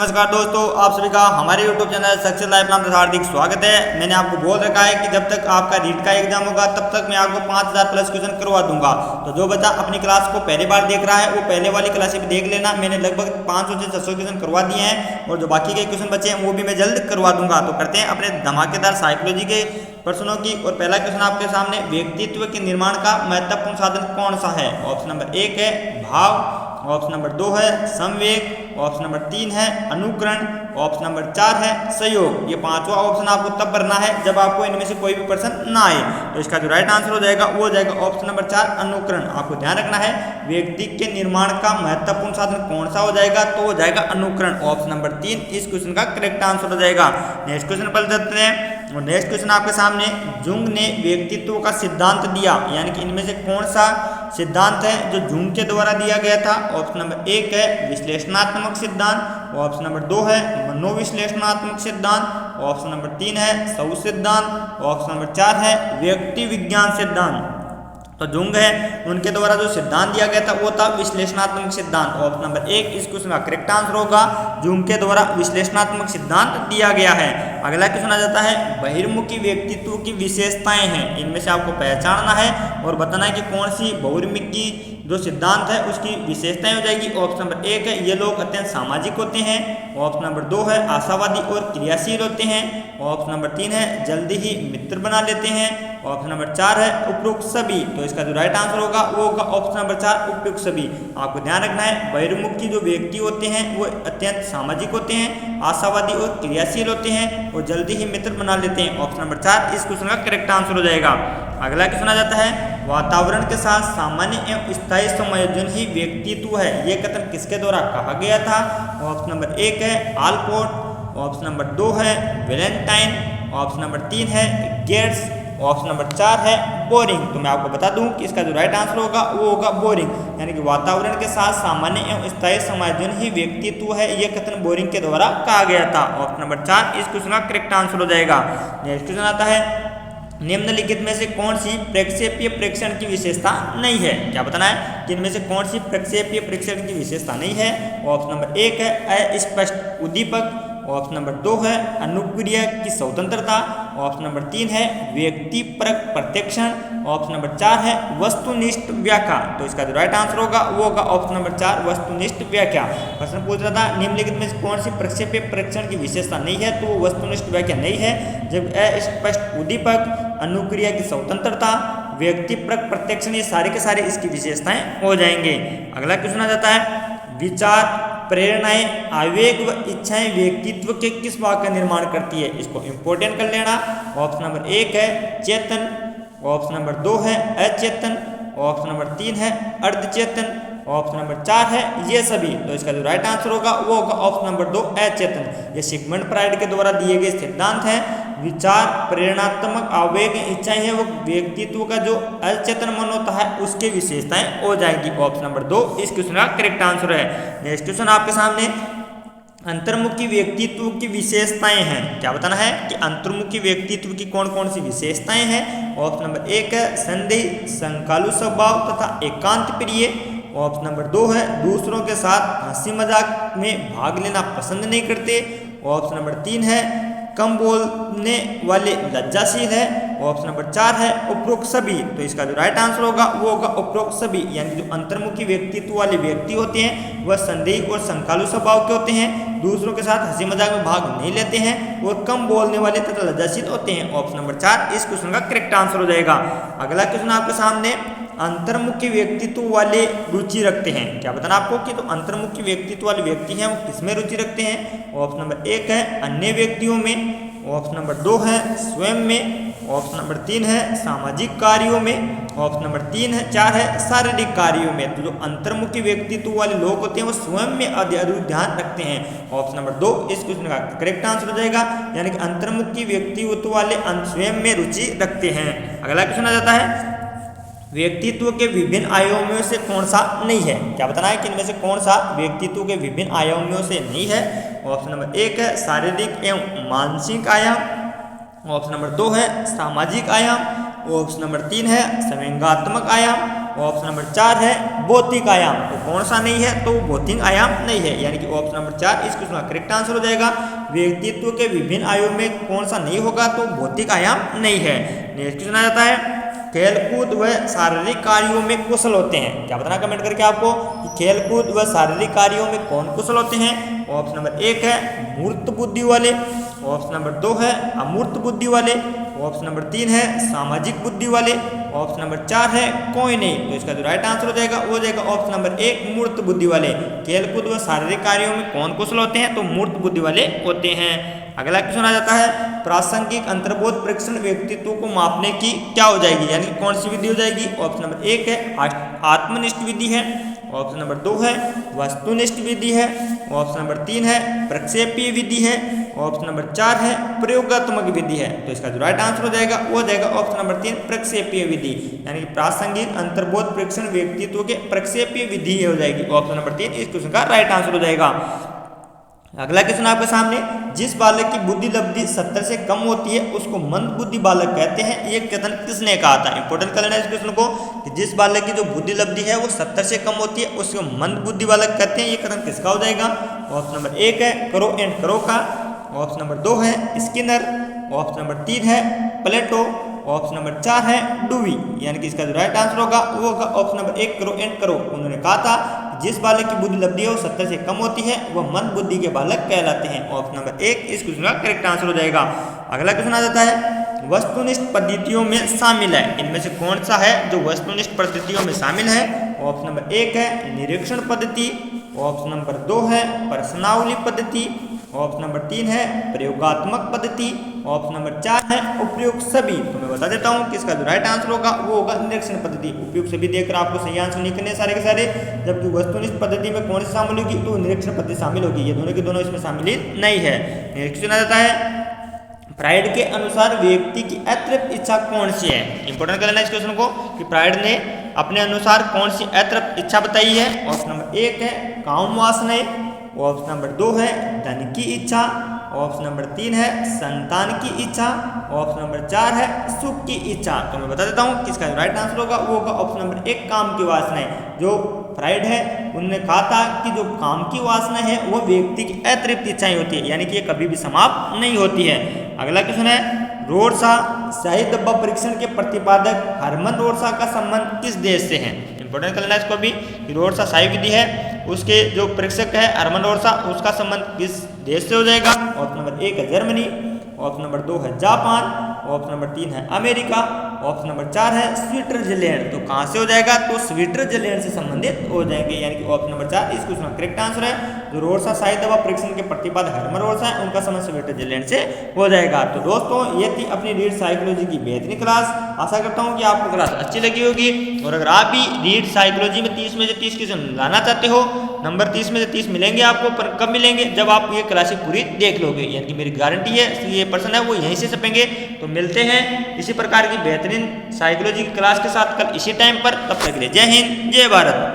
नमस्कार दोस्तों, आप सभी का हमारे YouTube चैनल सक्सेस लाइफ नाम से हार्दिक स्वागत है। मैंने आपको बोल रखा है कि जब तक आपका रीट का एग्जाम होगा तब तक मैं आपको 5000 प्लस क्वेश्चन करवा दूंगा। तो जो बच्चा अपनी क्लास को पहली बार देख रहा है वो पहले वाली क्लास भी देख लेना। मैंने लगभग 500 से 600 क्वेश्चन करवा दिए हैं और जो बाकी के क्वेश्चन बचे हैं वो भी मैं जल्द करवा दूंगा। तो करते हैं अपने धमाकेदार साइकोलॉजी के प्रश्नों की। और पहला क्वेश्चन आपके सामने, व्यक्तित्व के निर्माण का महत्वपूर्ण साधन कौन सा है? ऑप्शन नंबर 1 है भाव, ऑप्शन नंबर 2 है संवेग, ऑप्शन नंबर 3 है अनुकरण, ऑप्शन नंबर 4 है सहयोग। ये पांचवा ऑप्शन आपको तब भरना है जब आपको इनमें से कोई भी प्रश्न ना आए। तो इसका जो राइट आंसर हो जाएगा वो हो जाएगा ऑप्शन नंबर 4 अनुकरण। आपको ध्यान रखना है व्यक्ति के निर्माण का महत्वपूर्ण साधन कौन सा हो जाएगा, तो हो जाएगा अनुकरण। ऑप्शन नंबर 3 इस क्वेश्चन का करेक्ट आंसर हो जाएगा। नेक्स्ट क्वेश्चन पर चलते हैं। और नेक्स्ट क्वेश्चन आपके सामने, जुंग ने व्यक्तित्व का सिद्धांत दिया, यानी कि इनमें से कौन सा सिद्धांत है जो जुंग के द्वारा दिया गया था? ऑप्शन नंबर 1 है विश्लेषणात्मक सिद्धांत, ऑप्शन नंबर 2 है मनोविश्लेषणात्मक सिद्धांत, ऑप्शन नंबर 3 है सौ सिद्धांत, ऑप्शन नंबर 4 है व्यक्ति विज्ञान सिद्धांत। तो जुंग है उनके द्वारा जो सिद्धांत दिया गया था वो था विश्लेषणात्मक सिद्धांत। ऑप्शन नंबर 1 इस क्वेश्चन का करेक्ट आंसर होगा, जुंग के द्वारा विश्लेषणात्मक सिद्धांत दिया गया है। अगला क्वेश्चन आ जाता है, बहिर्मुखी व्यक्तित्व की विशेषताएं हैं, इनमें से आपको पहचानना है और बताना है कि कौन सी बहिर्मुखी जो सिद्धांत है उसकी विशेषताएं हो जाएगी। ऑप्शन नंबर 1 है ये लोग अत्यंत सामाजिक होते हैं, ऑप्शन नंबर 2 है आशावादी और क्रियाशील होते हैं, ऑप्शन नंबर 3 है जल्दी ही मित्र बना लेते हैं, ऑप्शन नंबर 4 है उपयुक्त सभी। तो इसका जो राइट आंसर होगा वो होगा ऑप्शन नंबर 4 उपयुक्त सभी। आपको ध्यान रखना है बहिर्मुखी जो व्यक्ति होते हैं वो अत्यंत सामाजिक होते हैं, आशावादी और क्रियाशील होते हैं और जल्दी ही मित्र बना लेते हैं। ऑप्शन नंबर 4 इस क्वेश्चन का करेक्ट आंसर हो जाएगा। अगला क्वेश्चन आ जाता है, वातावरण के साथ सामान्य एवं स्थायी संयोजन ही व्यक्तित्व है, ये कथन किसके द्वारा कहा गया था? ऑप्शन नंबर 1 है आलपोर्ट, ऑप्शन नंबर 2 है वेलेंटाइन, ऑप्शन नंबर 3 है गेट्स, ऑप्शन नंबर 4 है बोरिंग। तो मैं आपको बता दूं कि इसका जो राइट आंसर होगा वो होगा बोरिंग, यानी कि वातावरण के साथ सामान्य एवं स्थायी समायोजन ही व्यक्तित्व है, यह कथन बोरिंग के द्वारा कहा गया था। ऑप्शन नंबर 4 इस क्वेश्चन का करेक्ट आंसर हो जाएगा। नेक्स्ट क्वेश्चन आता है, निम्नलिखित में से कौन सी प्रक्षेपीय प्रेक्षण की विशेषता नहीं है? क्या बताना है कि इनमें से कौन सी प्रक्षेपीय प्रेक्षण की विशेषता नहीं है? ऑप्शन नंबर 1 है अस्पष्ट उद्दीपक, ऑप्शन नंबर 2 है अनुक्रिया की स्वतंत्रता, ऑप्शन नंबर 3 है व्यक्तिपरक प्रत्यक्षण, ऑप्शन नंबर 4 है वस्तुनिष्ठ व्याख्या। तो इसका जो राइट आंसर होगा वो होगा ऑप्शन नंबर 4 वस्तुनिष्ठ व्याख्या। प्रश्न पूछ रहा था निम्नलिखित में कौन सी प्रक्षेपीय प्रेक्षण की विशेषता नहीं है, तो वो वस्तुनिष्ठ व्याख्या नहीं है। जब अस्पष्ट उद्दीपक, अनुक्रिया की स्वतंत्रता, व्यक्तिपरक प्रत्यक्षण, ये सारे के सारे इसकी विशेषताएं हो जाएंगे। अगला क्वेश्चन आ जाता है, विचार, प्रेरणाएं, आवेग व इच्छाएं व्यक्तित्व के किस भाग का निर्माण करती है? इसको इंपॉर्टेंट कर लेना। ऑप्शन नंबर 1 है चेतन, ऑप्शन नंबर 2 है अचेतन, ऑप्शन नंबर 3 है अर्धचेतन, ऑप्शन नंबर 4 है ये सभी। तो इसका जो राइट आंसर होगा वो होगा ऑप्शन नंबर 2 अचेतन। ये सिगमंड फ्राइड के द्वारा दिए गए सिद्धांत हैं। विचार, प्रेरणात्मक, आवेग, इच्छाएं है वो व्यक्तित्व का जो अचेतन मन होता है उसकी विशेषताएं हो जाएंगी। ऑप्शन नंबर 2 इस क्वेश्चन का करेक्ट आंसर है। नेक्स्ट क्वेश्चन आपके सामने, अंतर्मुखी व्यक्तित्व की विशेषताएं हैं। क्या बताना है कि अंतर्मुखी व्यक्तित्व की कौन कौन सी विशेषताएं हैं? ऑप्शन नंबर 1 है संदेही, संकालु स्वभाव तथा एकांत प्रिय, ऑप्शन नंबर 2 है दूसरों के साथ हंसी मजाक में भाग लेना पसंद नहीं करते, ऑप्शन नंबर 3 है कम बोलने वाले लज्जाशील है, ऑप्शन नंबर 4 है उपरोक्त सभी। तो इसका जो राइट आंसर होगा वो होगा उपरोक्त सभी, यानी जो अंतर्मुखी व्यक्तित्व वाले व्यक्ति होते हैं वह संदेही और संकालु स्वभाव के होते हैं, दूसरों के साथ हंसी मजाक में भाग नहीं लेते हैं और कम बोलने वाले तथा लज्जाशील होते हैं। ऑप्शन नंबर 4 इस क्वेश्चन का करेक्ट आंसर हो जाएगा। अगला क्वेश्चन आपके सामने, अंतर्मुखी व्यक्तित्व वाले रुचि रखते हैं। क्या बताना आपको कि तो अंतर्मुखी व्यक्तित्व वाले व्यक्ति हैं वो किसमें रुचि रखते हैं? ऑप्शन नंबर 1 है अन्य व्यक्तियों में, ऑप्शन नंबर 2 है स्वयं में, ऑप्शन नंबर 3 है सामाजिक कार्यों में, ऑप्शन नंबर 3 है 4 है शारीरिक कार्यों में। तो जो अंतर्मुखी व्यक्तित्व वाले लोग होते हैं वो स्वयं में अधिक ध्यान रखते हैं। ऑप्शन नंबर 2 इस क्वेश्चन का करेक्ट आंसर हो जाएगा, यानी कि अंतर्मुखी व्यक्तित्व वाले स्वयं में रुचि रखते हैं। अगला क्वेश्चन आ जाता है, व्यक्तित्व के विभिन्न आयामों से कौन सा नहीं है? क्या बताना है कि इनमें से कौन सा व्यक्तित्व के विभिन्न आयामों से नहीं है? ऑप्शन नंबर 1 है शारीरिक एवं मानसिक आयाम, ऑप्शन नंबर 2 है सामाजिक आयाम, ऑप्शन नंबर 3 है संवेगात्मक आयाम, ऑप्शन नंबर 4 है भौतिक आयाम। तो कौन सा नहीं है, तो भौतिक आयाम नहीं है, यानी कि ऑप्शन नंबर 4 इस क्वेश्चन का करेक्ट आंसर हो जाएगा। व्यक्तित्व के विभिन्न आयामों में कौन सा नहीं होगा, तो भौतिक आयाम नहीं है। नेक्स्ट क्वेश्चन आ जाता है खेलकूद व शारीरिक कार्यों में कुशल होते हैं। क्या बताना कमेंट करके आपको कि खेलकूद व शारीरिक कार्यों में कौन कुशल होते हैं। ऑप्शन नंबर 1 है मूर्त बुद्धि वाले, ऑप्शन नंबर 2 है अमूर्त बुद्धि वाले, ऑप्शन नंबर 3 है सामाजिक बुद्धि वाले, ऑप्शन नंबर 4 है कोई नहीं। तो इसका जो राइट आंसर हो जाएगा वो हो जाएगा ऑप्शन नंबर 1 मूर्त बुद्धि वाले। खेलकूद व शारीरिक कार्यों में कौन कुशल होते हैं, तो मूर्त बुद्धि वाले होते हैं। अगला क्वेश्चन आ जाता है प्रासंगिक अंतर्बोध परीक्षण व्यक्तित्व को मापने की क्या हो जाएगी, यानी कि कौन सी विधि हो जाएगी। ऑप्शन नंबर 1 है आत्मनिष्ठ विधि है, ऑप्शन नंबर 2 है वस्तुनिष्ठ विधि है, ऑप्शन नंबर 3 है प्रक्षेपीय विधि है, ऑप्शन नंबर 4 है प्रयोगात्मक विधि है। तो इसका जो राइट आंसर हो जाएगा वो हो जाएगा ऑप्शन नंबर 3 प्रक्षेपीय विधि, यानी कि प्रासंगिक अंतर्बोध परीक्षण व्यक्तित्व के प्रक्षेपीय विधि हो जाएगी। ऑप्शन नंबर 3 इस क्वेश्चन का राइट आंसर हो जाएगा। अगला क्वेश्चन आपके सामने जिस बालक की बुद्धि लब्धि 70 से कम होती है उसको मंद बुद्धि बालक कहते हैं, ये कथन किसने कहा था। इंपॉर्टेंट कर लेना इस क्वेश्चन को कि जिस बालक की जो बुद्धि लब्धि है वो 70 से कम होती है उसको मंद बुद्धि बालक कहते हैं, ये कथन किसका हो जाएगा। ऑप्शन नंबर 1 है करो एंड करो का, ऑप्शन नंबर 2 है स्किनर, ऑप्शन नंबर 3 है प्लेटो, ऑप्शन नंबर 4 है डुवी, यानी कि इसका जो राइट आंसर होगा वो होगा ऑप्शन नंबर 1 करो एंड करो। उन्होंने कहा था जिस बालक की बुद्धि लब्धि है वो 70 से कम होती है वह मंद बुद्धि के बालक कहलाते हैं। ऑप्शन नंबर 1 इस क्वेश्चन का करेक्ट आंसर हो जाएगा। अगला क्वेश्चन आ जाता है वस्तुनिष्ठ पद्धतियों में शामिल है, इनमें से कौन सा है जो वस्तुनिष्ठ पद्धतियों में शामिल है। ऑप्शन नंबर 1 है निरीक्षण पद्धति, ऑप्शन नंबर 2 है प्रश्नावली पद्धति, ऑप्शन नंबर 3 है प्रयोगात्मक पद्धति, ऑप्शन नंबर 4 है उपयुक्त सभी। तो मैं बता देता हूँ कि इसका जो राइट आंसर होगा वो होगा निरीक्षण पद्धति। उपयुक्त सभी देखकर आपको सही आंसर नहीं करने सारे के सारे, जबकि वस्तुनिष्ठ पद्धति में कौन सी शामिल होगी, तो निरीक्षण पद्धति शामिल होगी। ये दोनों के दोनों इसमें शामिल नहीं है। नेक्स्ट क्वेश्चन आ जाता है फ्राइड के अनुसार व्यक्ति की अतृप्त इच्छा कौन सी है। इंपॉर्टेंट कर लेना इस क्वेश्चन को कि फ्राइड ने अपने अनुसार कौन सी अतृप्त इच्छा बताई है। ऑप्शन नंबर 1 है काम वासनाएं, ऑप्शन नंबर 2 है धन की इच्छा, ऑप्शन नंबर 3 है संतान की इच्छा, ऑप्शन नंबर 4 है सुख की इच्छा। तो मैं बता देता हूँ किसका राइट आंसर होगा वो होगा ऑप्शन नंबर 1 काम की वासनाएं। जो फ्राइड है उन्होंने कहा था कि जो काम की वासना है वो व्यक्ति की अतृप्त इच्छाएं होती है, यानी कि ये कभी भी समाप्त नहीं होती है। अगला क्वेश्चन है रोडसा शाही डब्बा परीक्षण के प्रतिपादक हरमन रोडसा का संबंध किस देश से है। इंपॉर्टेंट कर लेना इसको भी कि रोडसा शाही विधि है उसके जो परीक्षक है हरमन रोडसा उसका संबंध किस देश से हो जाएगा। ऑप्शन नंबर 1 है जर्मनी, ऑप्शन नंबर 2 है जापान, ऑप्शन नंबर 3 है अमेरिका, ऑप्शन नंबर 4 है स्विट्जरलैंड। तो कहाँ से हो जाएगा, तो स्विट्जरलैंड से संबंधित हो जाएंगे, यानी कि ऑप्शन नंबर 4 इस क्वेश्चन का करेक्ट आंसर है। जो रोडसा शाही दवा परीक्षण के प्रतिपादक हरमन रोडसा है उनका संबंध स्विट्जरलैंड से हो जाएगा। तो दोस्तों ये थी अपनी रीड साइकोलॉजी की बेहतरीन क्लास। आशा करता हूँ कि आपको क्लास अच्छी लगी होगी, और अगर आप भी रीड साइकोलॉजी में 30 में से 30 क्वेश्चन लाना चाहते हो, नंबर 30 में से 30 मिलेंगे आपको, पर कब मिलेंगे, जब आप ये क्लासेस पूरी देख लोगे, यानी कि मेरी गारंटी है ये पर्सन है वो यहीं से छपेंगे। तो मिलते हैं इसी प्रकार की बेहतरीन साइकोलॉजी की क्लास के साथ कल इसी टाइम पर, तब तक के लिए जय हिंद जय भारत।